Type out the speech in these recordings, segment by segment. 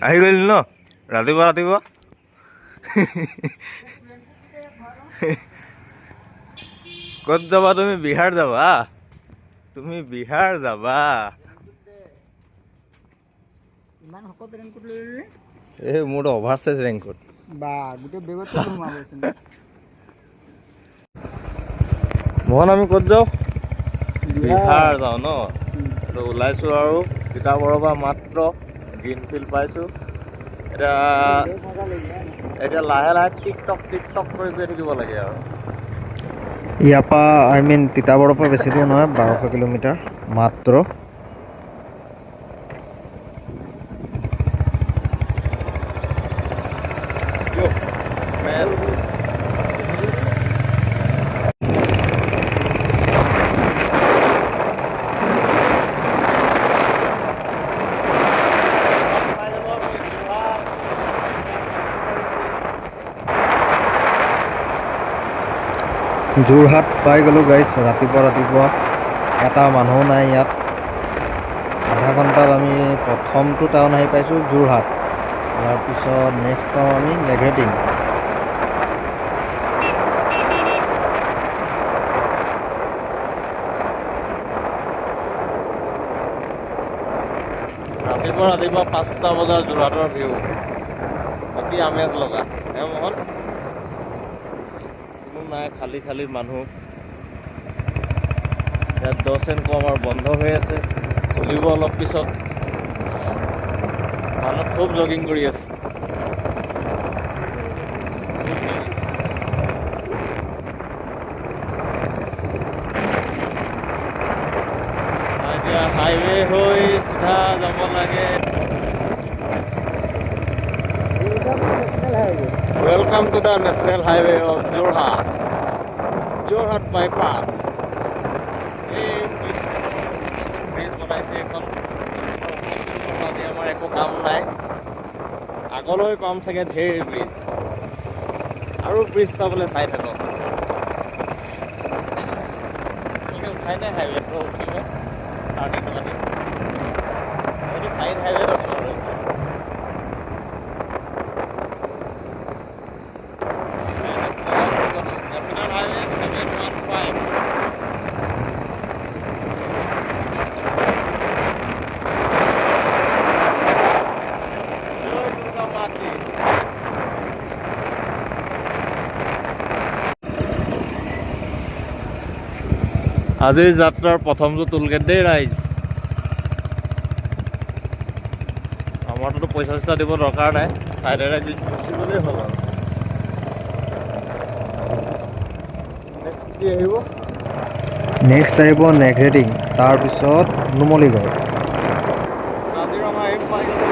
আহি গ'লি ন ৰাতিপুৱা ৰাতিপুৱা ক'ত যাবা তুমি? বিহাৰ যাবা? তুমি বিহাৰ যাবা? ইমান শকত ৰেইনকোট লৈ ল'লি? এই মোৰতো অভাৰ চাইজ ৰেইনকোট। বা গোটেই বেগতে সোমাবচোন। মোহন আমি ক'ত যাওঁ? বিহাৰ যাওঁ ন? তো ওলাইছোঁ আৰু তিতাবৰৰ পৰা মাত্ৰ গ্ৰীণ ফিল্ড পাইছোঁ। এতিয়া লাহে লাহে টিকটক কৰি গৈ থাকিব লাগে আৰু। ইয়াৰ পৰা তিতাবৰৰ পৰা বেছি দূৰ নহয়, 1200 কিলোমিটাৰ মাত্ৰ। যোৰহাট পাই গ'লোঁ গাইছ ৰাতিপুৱা এটা মানুহ নাই ইয়াত। আধা ঘণ্টাত আমি প্ৰথমটো টাউন আহি পাইছোঁ যোৰহাট। ইয়াৰ পিছত নেক্সট পাওঁ আমি নেঘেটিং। ৰাতিপুৱা 5টা বজাৰ যোৰহাটৰ ভিউ অতি আমেজ লগা। মোহন কোনো নাই, খালী মানুহ। ইয়াত 10 এন কম আৰু বন্ধ হৈ আছে, খুলিব অলপ পিছত। মানুহ খুব জগিং কৰি আছে। এতিয়া হাইৱে হৈ চিধা যাব লাগে। Welcome to the national highway of Jorhat bypass. এই ব্ৰিজ বনাইছে এখন। আজি আমাৰ একো কাম নাই, আগলৈ পাম চাগে ঢেৰ ব্ৰিজ। আৰু ব্ৰিজ চাবলৈ চাই থাকক। উঠাই নাই হাইৱেটো উঠিব টাৰ্ণিং কাটি। এইটো চাইড হাইৱেত আছোঁ আৰু। National highway 715। আজিৰ যাত্ৰাৰ প্ৰথমটো টোলগেট দেই ৰাইজ। আমাৰতো পইচা চইচা দিব দৰকাৰ নাই, চাইডেৰে গুচি গ'লেই হ'ল আৰু। নেক্সট আহিব নেঘেটিং, তাৰপিছত নুমলীগড়। কাজিৰঙা আহি পাই গ'লোঁ।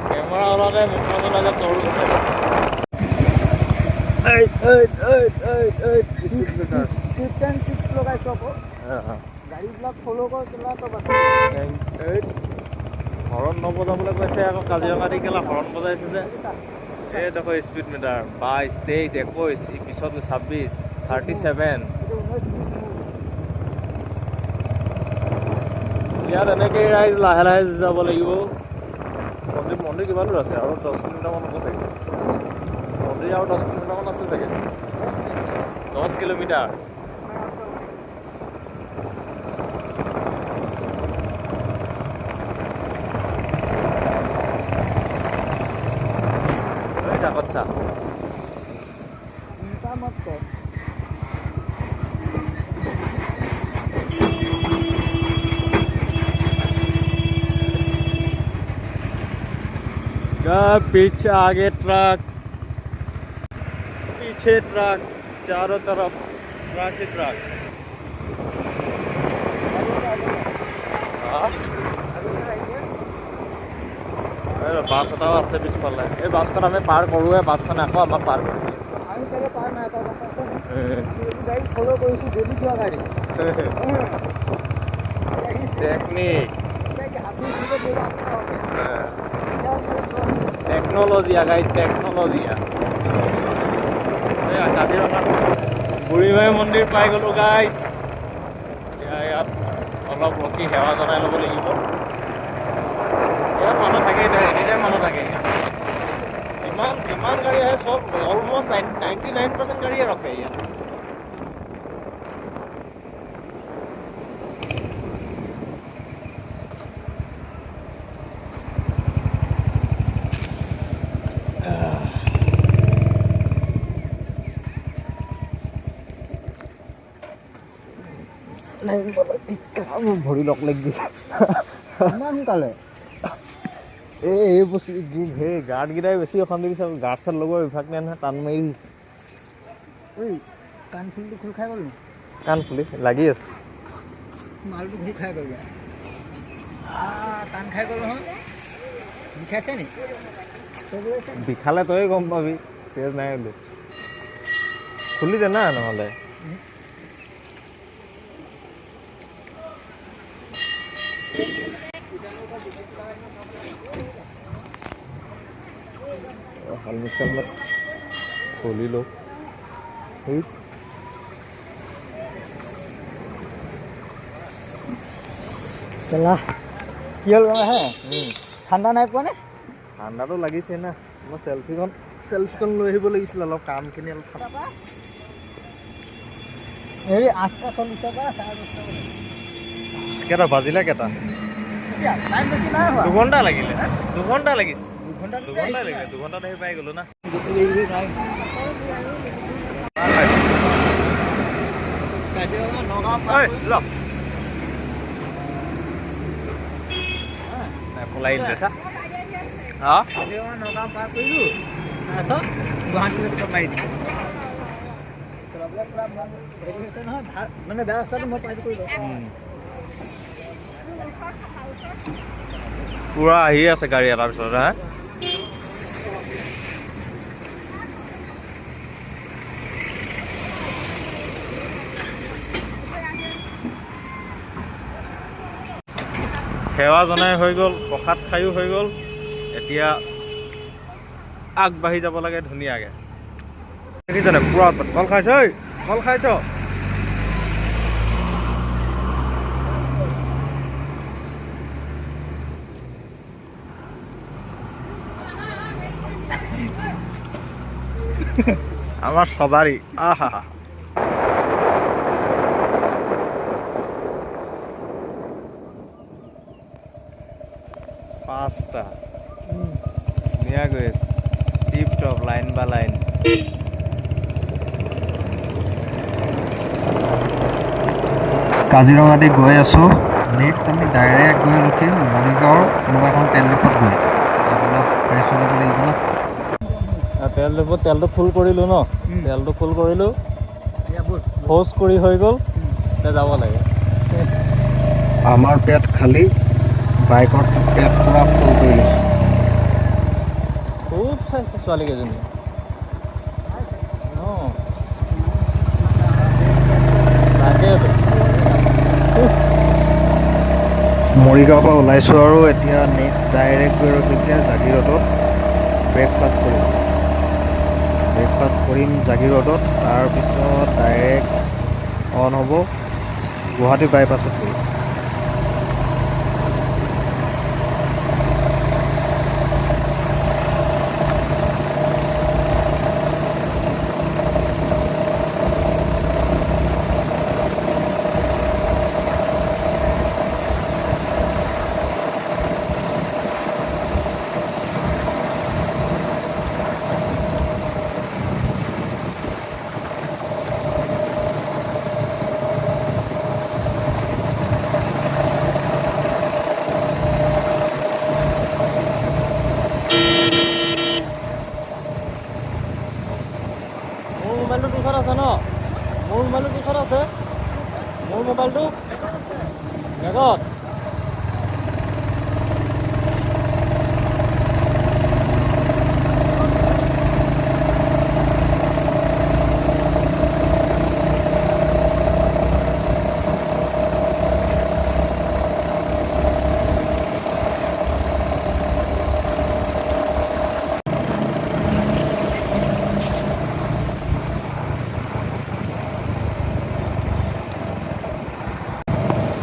কেমেৰা ওলালে মুখত ওলালে তৰু। লগাইছোঁ আকৌ গাড়ীবিলাক ফ'ল' কৰি হৰণ নবজাবলৈ কৈছে আকৌ। কাজিৰঙা দি কেলা হৰণ বজাইছে যে। এই দেখো স্পীড মিটাৰ 22, 23, 21, পিছত 26, 37। ইয়াত এনেকেই ৰাইজ লাহে লাহে যাব লাগিব। মন্দিৰ কিমান দূৰ আছে? আৰু 10 কিলোমিটাৰমান হ'ব চাগে। মন্দিৰ আৰু 10 কিলোমিটাৰমান আছে চাগে। 10 কিলোমিটাৰ। কাকতচা पीछे आगे ट्रक, पीछे ट्रक, चारों तरफ ट्रक ही ट्रक। বাছ এটাও আছে পিছফালে। এই বাছখন আমি পাৰ কৰোঁহে, বাছখনে আকৌ আমাক পাৰ কৰি দিয়ে। টেকনিক, টেকন'লজিয়া গাইজ, টেকন'লজিয়া। কাজিৰঙাত বুঢ়ীমাই মন্দিৰ পাই গ'লো গাইছ। এতিয়া ইয়াত অলপ ৰখি সেৱা জনাই ল'ব লাগিব। ইয়াত মানুহ থাকেই নহয়, এনিটাইম মানুহ থাকে ইয়াত। যিমান গাড়ী আহে চব অলমষ্ট 99% গাড়ীয়ে ৰখে ইয়াত। ভৰি লগ লাগি গৈছে ইমান সোনকালে এই বস্তু সেই গাৰ্ডকেইটাই বেছি অশান্তি দিছে। গাৰ্ড চাৰ্ড লগৰ অভ্যাস নাই নহয়, টান মাৰি দিছে। ঐ কাণফুলিটো খোল খাই গ'ল নি? কাণ ফুলি লাগি আছে। মালটো খোল খাই গ'ল কাণ খাই গ'ল নহয়। বিষাইছে নি? বিষালে তই গম পাবি, তেজ নাই বুলি খুলি দে না নহ'লে। হেলমেট চেলমেট খুলি লওঁ। কেলা কি হ'ল হে? ঠাণ্ডা নাই পোৱা নে? ঠাণ্ডাটো লাগিছে না। মই চেলফিখন লৈ আহিব লাগিছিল, অলপ কামখিনি অলপ হেৰি 8:40 পৰা 10:30 কেইটা বাজিলে কেইটা? টাইম বেছি নাই হোৱা। 2 ঘণ্টা লাগিলে, 2 ঘণ্টা লাগিছে। 2 2 ঘণ্টা লাগিলে, 2 ঘণ্টাত আহি পাই গ'লো না। পলাই দিলে চা। নগাঁও পাৰ কৰিলোঁ, তাৰপিছত গুৱাহাটীলৈ মাৰি দিলোঁ। নহয় ভাল মানে বেয়া ৰাস্তাটো মই পাই কৰিলোঁ। পুৰা আহি আছে গাড়ী এটাৰ পিছত হা। সেৱা জনাই হৈ গ'ল, প্ৰসাদ খায়ো হৈ গ'ল। এতিয়া আগবাঢ়ি যাব লাগে ধুনীয়াকৈ। দেখিছনে পুৰা কল খাইছ, কল খাইছ। আমার সবারই আহা 5টা ধুনীয়া গৈ আছে, টিপ টপ লাইন বা লাইন। কাজিৰঙা দি গৈ আছোঁ। নেক্সট আমি ডাইৰেক্ট গৈ ৰখিম মৰিগাঁৱৰ কোনোবা এখন তেল ডিপোত গৈ। অলপ ফ্ৰেছ হৈ ল'ব লাগিব ন। তেল ডিপোত তেলটো ফুল কৰিলোঁ ন, তেলটো ফুল কৰিলোঁ, ব'ল শৌচ কৰি হৈ গ'ল, এতিয়া যাব লাগে। আমাৰ পেট খালী, বাইকৰ পেট পূৰা ফুল কৰি লৈছোঁ। খুব চাইছে ছোৱালীকেইজনী। অঁ তাকেতো মৰিগাঁৱৰ পৰা ওলাইছোঁ আৰু এতিয়া নেক্সট ডাইৰেক্ট গৈ ৰখিমগৈ জাগিৰোডত ব্ৰেকফাষ্ট কৰিম। ব্ৰেকফাষ্ট কৰিম জাগিৰোডত, তাৰপিছত ডাইৰেক্ট অন হ'ব গুৱাহাটী বাইপাছত গৈ। মোৰ মোবাইলটো ওচৰত আছে ন, মোৰ মোবাইলটো ওচৰত আছে, মোৰ মোবাইলটো বেগত।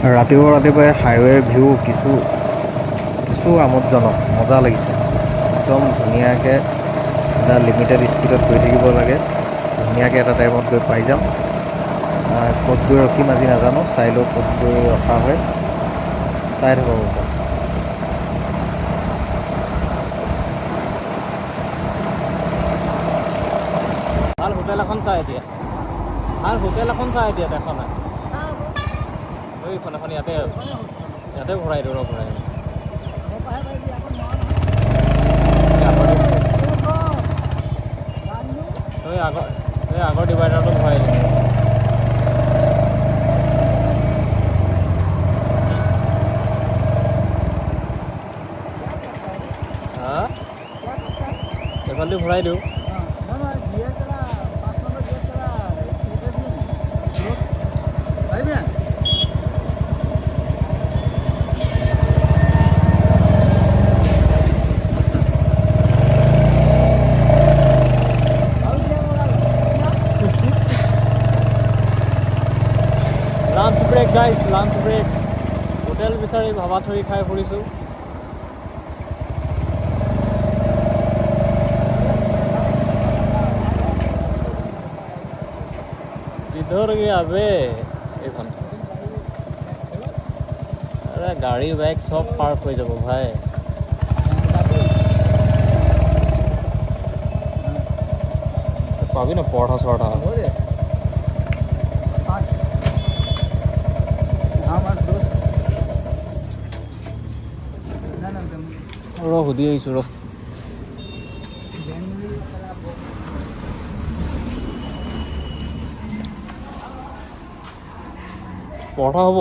ৰাতিপুৱাই হাইৱেৰ ভিউ কিছু আমোদজনক, মজা লাগিছে। একদম ধুনীয়াকৈ এটা লিমিটেড স্পীডত গৈ থাকিব লাগে, ধুনীয়াকৈ এটা টাইমত গৈ পাই যাম। ক'ত গৈ ৰখিম আজি নাজানো, চাই লওঁ ক'ত গৈ ৰখা হয়, চাই থাকোঁ। ভাল হোটেল এখন চাই এতিয়া, দেখা নাই এইখন এখন ইয়াতে ভৰাই দিওঁ ভৰাই আগৰ ডিভাইডাৰটো ভৰাই দিওঁ। এইফালেদি ভৰাই দিওঁ। লাঞ্চ ব্ৰেক হোটেল বিচাৰি ভাবাথৰি খাই ফুৰিছোঁ। किधर गया बे এইখন আৰে গাড়ি বাইক সব পাৰ্ক হয়ে যাব ভাই। পাবি না পড়া ছড়া সুধি আহিছোঁ ৰ পৰঠা হ'ব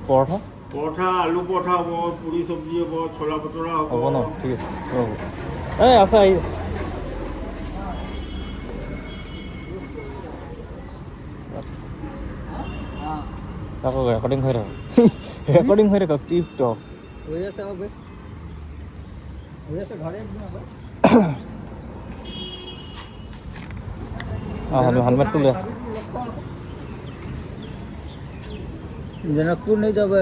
পৰঠা আলু পৰঠা হ'ব, পুৰি চব্জি হ'ব, ছোলা ভটোৰা হ'ব ন ঠিক আছে হ'ব এই আছে আহি থাকক ৰেকৰ্ডিং হৈ থাকক টিপটপ হৈ আছে ঘৰে हेलमेट ले जनकपुर नहीं जब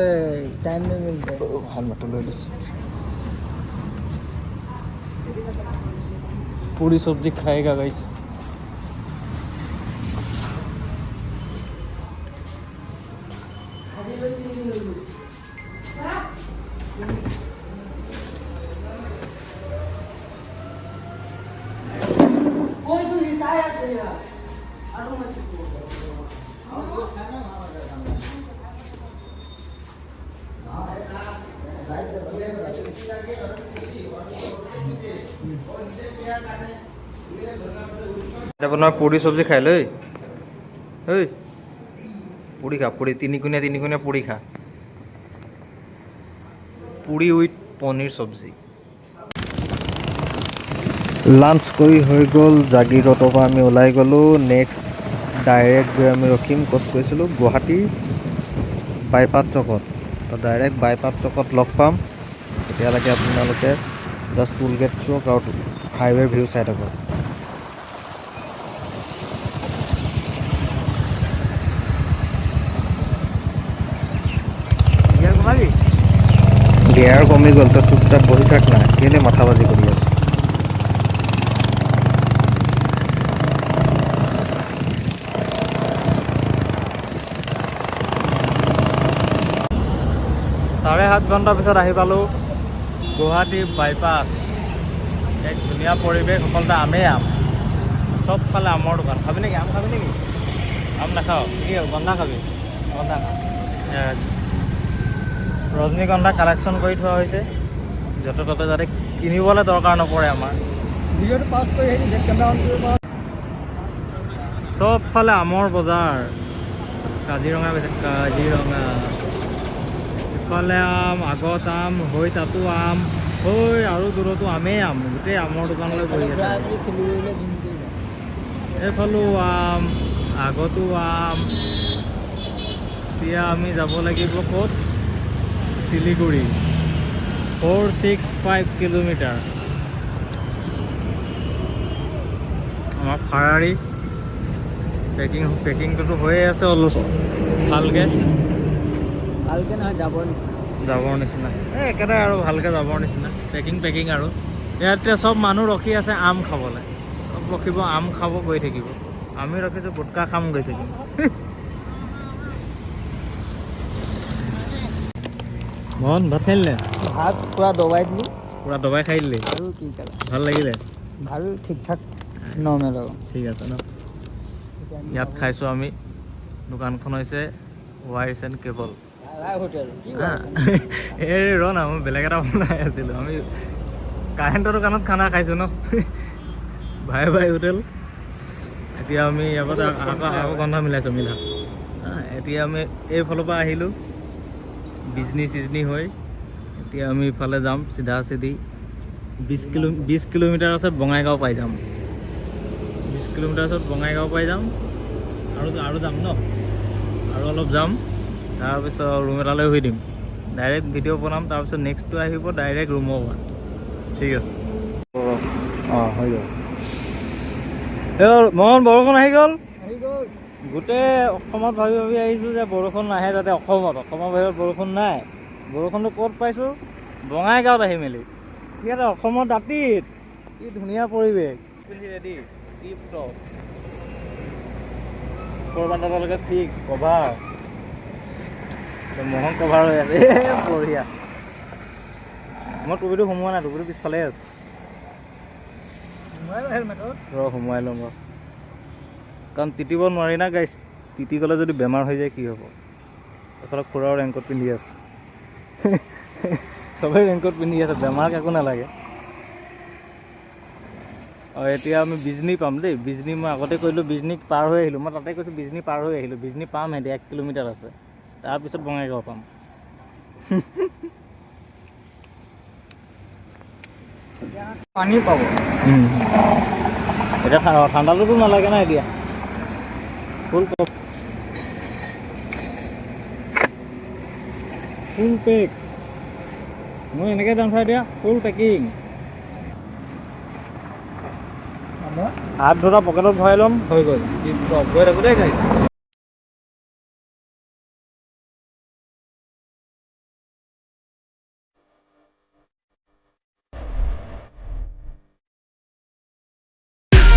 टाइम नहीं मिलता हेलमेट ले पूरी सब्जी खाएगा गाइस। বনোৱা পুৰি চব্জি খাই লৈ ঐ পুৰি খা পুৰি তিনিকোণীয়া পুৰি খা পুৰি উইথ পনীৰ চব্জি। লাঞ্চ কৰি হৈ গ'ল জাগিৰোডৰ পৰা আমি ওলাই গ'লোঁ। নেক্সট ডাইৰেক্ট গৈ আমি ৰখিম ক'ত গৈছিলোঁ গুৱাহাটী বাইপাছ চকত। তো ডাইৰেক্ট বাইপাছ চকত লগ পাম। তেতিয়ালৈকে আপোনালোকে জাষ্ট টুল গেট চাওক আৰু হাইৱেৰ ভিউ চাই থাকক। গিয়াৰ কমি গ'ল তো চুপচাপ বহি থাক না, কেলে মাথা বাজি কৰি আছো। চাৰে 7 ঘণ্টা পিছত আহি পালোঁ গুৱাহাটী বাইপাছ। এক ধুনীয়া পৰিৱেশ, সকলোতে আমেই আম, চবফালে আমৰ দোকান। খাবি নেকি আম? খাবি নেকি আম? নাখাওঁ কি গন্ধা খাবি? গন্ধা খা। ৰজনীগন্ধা কালেকশ্যন কৰি থোৱা হৈছে য'তে ত'তে, যাতে কিনিবলৈ দৰকাৰ নপৰে আমাৰ। ভিডিঅ'টো পাছ কৰি আহি কেমেৰা অন কৰিব পাৰোঁ। চবফালে আমৰ বজাৰ। কাজিৰঙা গৈছে, কাজিৰঙা ইফালে আম, আগত আম, হৈ তাতো আম, হৈ আৰু দূৰতো আমেই আম, গোটেই আমৰ দোকানলৈ বহি আছে। এইফালেও আম, আগতো আম। এতিয়া আমি যাব লাগিব ক'ত? শিলিগুৰি 465 কিলোমিটাৰ। আমাৰ ফাৰাৰী পেকিংটোতো হৈয়ে আছে অলপ ভালকৈ। ভালকৈ নহয় যাবৰ নিচিনা যাবৰ নিচিনা এই একেটাই আৰু ভালকৈ যাবৰ নিচিনা পেকিং আৰু ইয়াতে চব মানুহ ৰখি আছে আম খাবলৈ চব ৰখিব আম খাব গৈ থাকিব আমি ৰখিছোঁ গুটকা খাম গৈ থাকিম মোহন ভাত খাইলে ভাত পূৰা দবাই দিলোঁ পূৰা দবাই খাই দিলি আৰু কি খালে ভাল লাগিলে ভাল ঠিক ঠাক নৰ্মেল আৰু ঠিক আছে ন ইয়াত খাইছোঁ আমি দোকানখন হৈছে ৱায়াৰ্ছ এণ্ড কেবল হোটেল কি এই ৰ না মই বেলেগ এটা বনাই আছিলোঁ আমি কাৰেণ্টৰ দোকানত খানা খাইছোঁ ন ভাই হোটেল এতিয়া আমি ইয়াৰ পৰা আকৌ গন্ধ মিলাইছোঁ মিলা এতিয়া আমি এইফালৰ পৰা আহিলোঁ বিজনী হৈ এতিয়া আমি ইফালে যাম চিধা 20 কিলোমিটাৰ আছে বঙাইগাঁও পাই যাম 20 কিলোমিটাৰ পিছত বঙাইগাঁও পাই যাম আৰু যাম ন আৰু অলপ যাম তাৰপিছত ৰুম এটালৈ শুই দিম ডাইৰেক্ট ভিডিঅ' বনাম তাৰপিছত নেক্সটটো আহিব ডাইৰেক্ট ৰুমৰ পৰা ঠিক আছে অঁ হৈ গ'ল মোহন বৰষুণ আহি গ'ল গোটেই অসমত ভাবি আহিছোঁ যে বৰষুণ নাহে যাতে অসমৰ বাহিৰত বৰষুণ নাই বৰষুণটো ক'ত পাইছোঁ বঙাইগাঁৱত আহি মেলি ইয়াতে অসমৰ দাঁতিত কি ধুনীয়া পৰিৱেশ পিন্ধি ৰেডি কৰবালৈকে ফিক্স কভাৰ মোহন কভাৰ হৈ আছে বঢ়িয়া মই টুপিটো সোমোৱা নাই টুপিটো পিছফালে আছে সোমোৱাই ল'ম ৰ কাৰণ তিতিব নোৱাৰি না গাইছ তিতি গ'লে যদি বেমাৰ হৈ যায় কি হ'ব এইফালে খুৰাও ৰেংকত পিন্ধি আছে চবেই ৰেংকত পিন্ধি আছে বেমাৰ একো নালাগে অঁ এতিয়া আমি বিজনী পাম দেই বিজনী মই আগতে কৰিলোঁ বিজনী পাৰ হৈ আহিলোঁ মই তাতে কৈছোঁ বিজনী পাৰ হৈ আহিলোঁ বিজনী পাম সিহঁতে 1 কিলোমিটাৰ আছে তাৰপিছত বঙাইগাঁও পাম পানী পাব এতিয়া ঠাণ্ডাটোতো নালাগে না এতিয়া ফুল পেক মই এনেকৈ যাম চাই এতিয়া ফুল পেকিং হাত ধৰা পকেটত ভৰাই ল'ম হৈ গ'ল গৈ থাকোঁ দেই গাড়ী